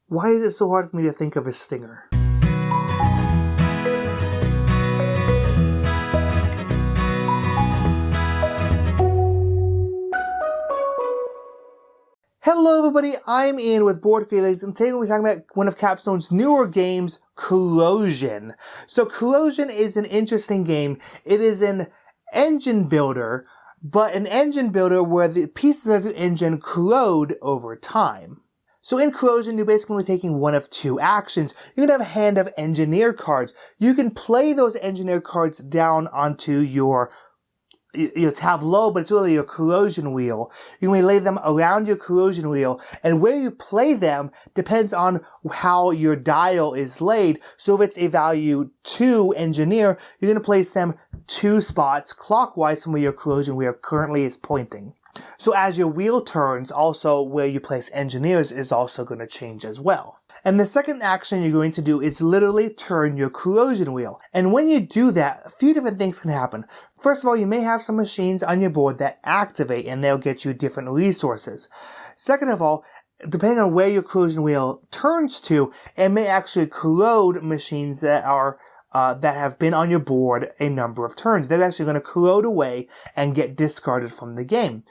Why is it so hard for me to think of a stinger? Hello everybody, I'm Ian with Board Feelings, and today we'll be talking about one of Capstone's newer games, Corrosion. So Corrosion is an interesting game. It is an engine builder, but an engine builder where the pieces of your engine corrode over time. So in Corrosion, you're basically taking one of two actions. You're going to have a hand of engineer cards. You can play those engineer cards down onto your tableau, but it's really your corrosion wheel. You may lay them around your corrosion wheel, and where you play them depends on how your dial is laid. So if it's a value 2 engineer, you're going to place them 2 spots clockwise from where your corrosion wheel currently is pointing. So as your wheel turns, also where you place engineers is also going to change as well. And the second action you're going to do is literally turn your corrosion wheel. And when you do that, a few different things can happen. First of all, you may have some machines on your board that activate and they'll get you different resources. Second of all, depending on where your corrosion wheel turns to, it may actually corrode machines that are that have been on your board a number of turns. They're actually going to corrode away and get discarded from the game.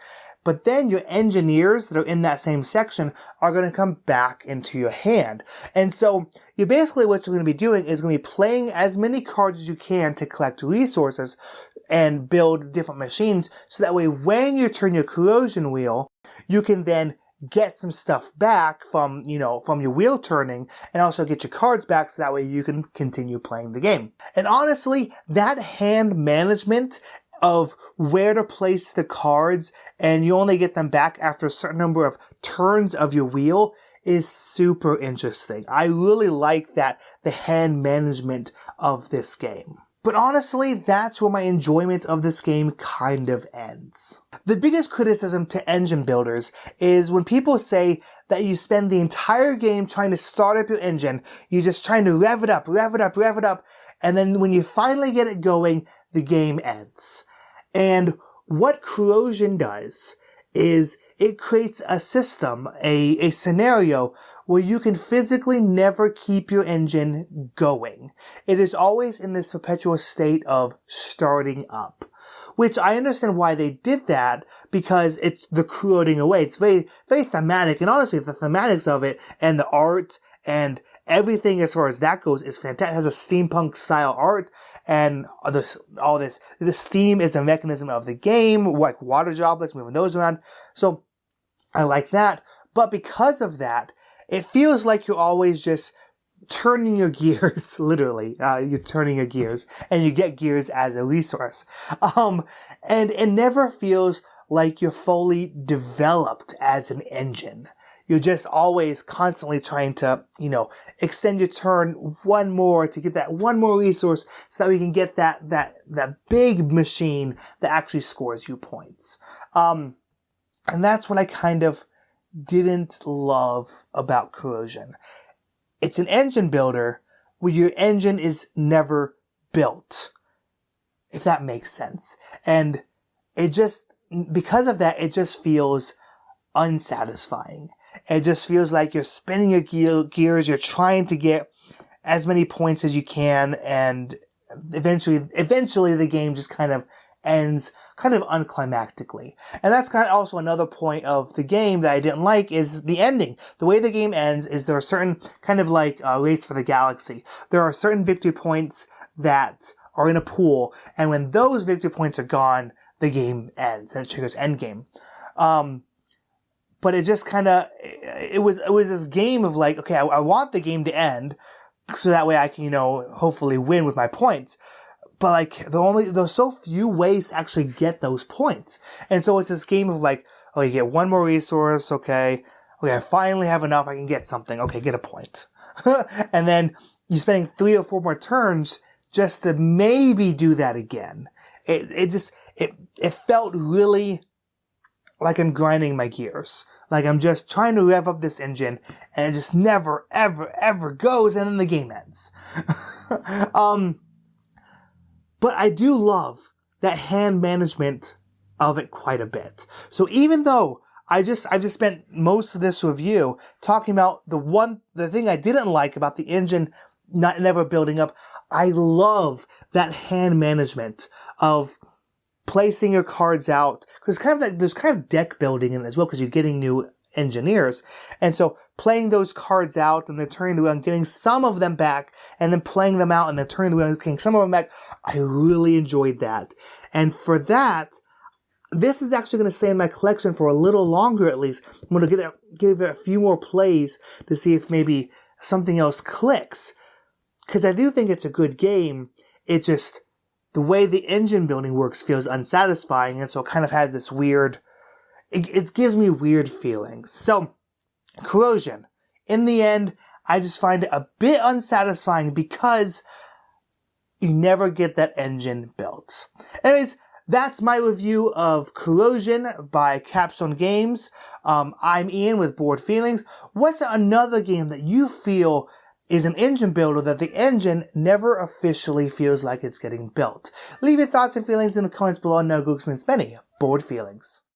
But then your engineers that are in that same section are going to come back into your hand. And so you basically what you're going to be doing is going to be playing as many cards as you can to collect resources and build different machines. So that way when you turn your corrosion wheel, you can then get some stuff back from your wheel turning and also get your cards back so that way you can continue playing the game. And honestly, that hand management of where to place the cards and you only get them back after a certain number of turns of your wheel is super interesting. I really like the hand management of this game. But honestly, that's where my enjoyment of this game kind of ends. The biggest criticism to engine builders is when people say that you spend the entire game trying to start up your engine, you're just trying to rev it up, and then when you finally get it going, the game ends. And what Corrosion does is it creates a system, a scenario where you can physically never keep your engine going. It is always in this perpetual state of starting up, which I understand why they did that because it's the corroding away. It's very, very thematic, and honestly, the thematics of it and the art and everything as far as that goes is fantastic. It has a steampunk style art and the steam is a mechanism of the game, like water droplets, moving those around. So I like that. But because of that, it feels like you're always just turning your gears, literally. You're turning your gears and you get gears as a resource. And it never feels like you're fully developed as an engine. You're just always constantly trying to, extend your turn one more to get that one more resource so that we can get that big machine that actually scores you points. And that's what I kind of didn't love about Corrosion. It's an engine builder where your engine is never built, if that makes sense. And because of that, it just feels unsatisfying. It just feels like you're spinning your gears, you're trying to get as many points as you can, and eventually the game just kind of ends kind of unclimactically. And that's kind of also another point of the game that I didn't like is the ending. The way the game ends is there are certain kind of like Race for the Galaxy. There are certain victory points that are in a pool, and when those victory points are gone, the game ends and it triggers endgame. But it just kind of, it was this game of like, okay, I want the game to end so that way I can, hopefully win with my points. But like, there's so few ways to actually get those points. And so it's this game of like, oh, you get one more resource, okay, I finally have enough, I can get something, okay, get a point. And then you're spending 3 or 4 more turns just to maybe do that again. It felt really like I'm grinding my gears. Like I'm just trying to rev up this engine and it just never, ever, ever goes and then the game ends. But I do love that hand management of it quite a bit. So even though I just spent most of this review talking about the thing I didn't like about the engine never building up. I love that hand management of placing your cards out, because there's kind of deck building in it as well, because you're getting new engineers, and so playing those cards out and then turning the wheel and getting some of them back, and then playing them out and then turning the wheel and getting some of them back. I really enjoyed that, and for that, this is actually going to stay in my collection for a little longer at least. I'm going to give it a few more plays to see if maybe something else clicks, because I do think it's a good game. It just, the way the engine building works feels unsatisfying, and so it kind of has this weird, it gives me weird feelings. So, Corrosion. In the end, I just find it a bit unsatisfying because you never get that engine built. Anyways, that's my review of Corrosion by Capstone Games. I'm Ian with Bored Feelings. What's another game that you feel is an engine builder that the engine never officially feels like it's getting built? Leave your thoughts and feelings in the comments below. Now, Gooksman's many Bored Feelings.